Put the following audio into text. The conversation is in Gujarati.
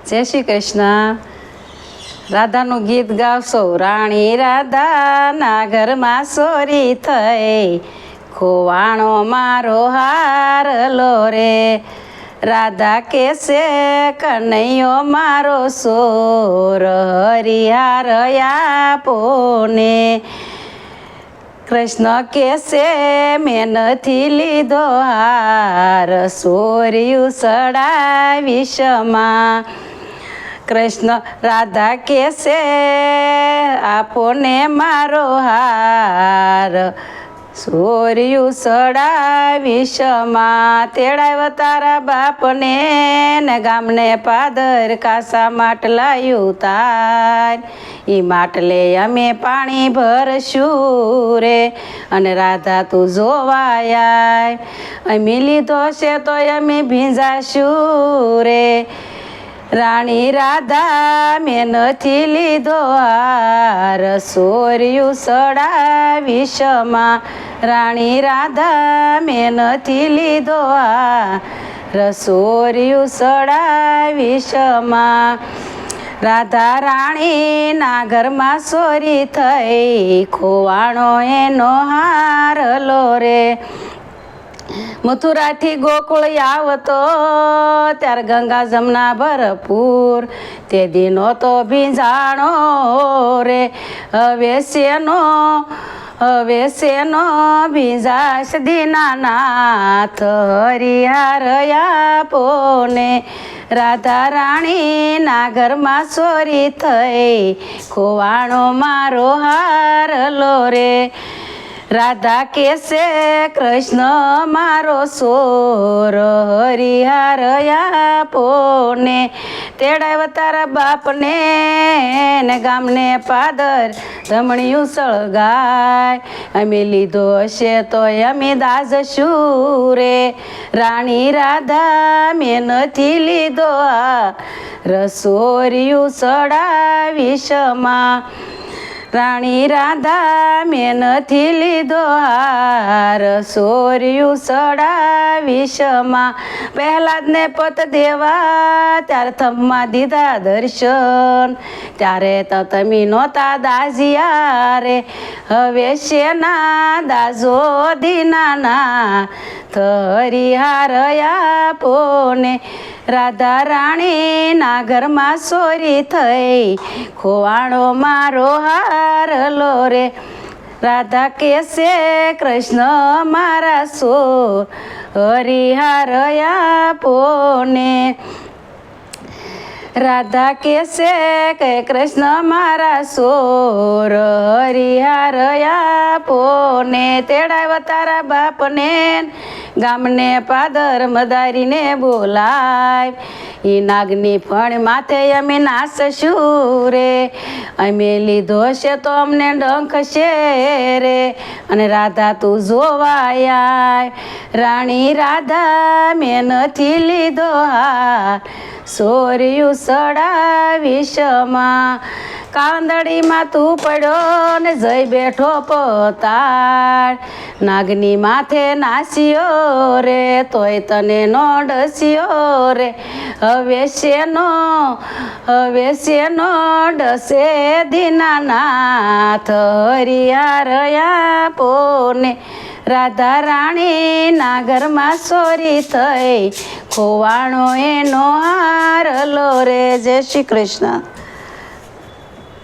જય શ્રી કૃષ્ણ. રાધાનું ગીત ગાવશો. રાણી રાધાના ઘરમાં સોરી થઈ, ખોવાણો મારો હારલો રે. રાધા કેસે કનૈયો મારો સોર, હરિહાર આપો ને. કૃષ્ણ કેસે મેં નથી લીધો હાર, સોર્યું સડાવી ક્ષમા. કૃષ્ણ રાધા કેસે આપો ને મારો હાર, સોર્યું સડાવી ક્ષમા. તેડાવ્યો તારા બાપને ને ગામને પાદર, કાસા માટલા ઉતાર. ઈ માટલે અમે પાણી ભરશું રે, અને રાધા તું જોવાયા. અમે લીધો છે તો અમે ભીંજાશું રે. રાણી રાધા મેં નથી લીધો હાર, સોર્યું સડાવી ક્ષમા. રાણી રાધા મેં નથી લીધો હાર, સોર્યું સડાવી ક્ષમા. રાધા રાણીના ઘરમાં સોરી થઈ, ખોવાણો એનો હારલો રે. મથુરાથી ગોકુળ આવતો ત્યારે ગંગા જમના ભરપૂર, તે દિનો તો ભીંજાણો રે. હવે શેનો ભીંજાશ દીનાનાથ, હરિહાર આપો ને. રાધા રાણીના ઘરમાં ચોરી થઈ, ખોવાણો મારો હારલો રે. રાધા કેસે કૃષ્ણ મારો સોર, હરિહાર આપો ને. તેડાવ્યો તારા બાપને ને ગામને પાદર, ધમણિયું સળગાય. અમે લીધો હશે તો અમે દાજશું રે. રાણી રાધા મેં નથી લીધો હાર, સોર્યું સડાવી ક્ષમા. રાણી રાધા મેં નથી લીધો હાર, સોર્યું સડાવી ક્ષમા. પ્રહલાદને પત દેવા ત્યારે થમવા દીધા દર્શન, ત્યારે તો તમે નહોતા દાજ્યા રે. હવે શેના દાજો દીનાના, હરિહાર આપો ને. રાધા રાણીના ઘરમાં ચોરી થઈ, ખોવાણો મારો હારલો રે. રાધા કેસે કૃષ્ણ મારા સોર, હરિહાર આપો ને. રાધા કેસે કે કૃષ્ણ મારા સોર, હરિહાર આપો ને. તેડાવ્યો તારા બાપને ગામને પાદર, મદારીને બોલાય. ઈ નાગની ફણ માથે અમે નાચશું રે. અમે લીધો છે તો અમને ડંખ છે રે, અને રાધા તું જોવાયા. રાણી રાધા મેં નથી લીધો હાર, સોર્યું સડાવી ક્ષમા. કાંદડીમાં તું પડ્યો ને જઈ બેઠો પતાળ, નાગની માથે નાસ્યો રે, તોય તને નો ડસ્યો રે. હવે શેનો ડસે દીનાનાથ, હરિહાર આપો ને. રાધા રાણીના ઘરમાં ચોરી થઈ, ખોવાણો એનો હારલો રે. જય શ્રી કૃષ્ણ.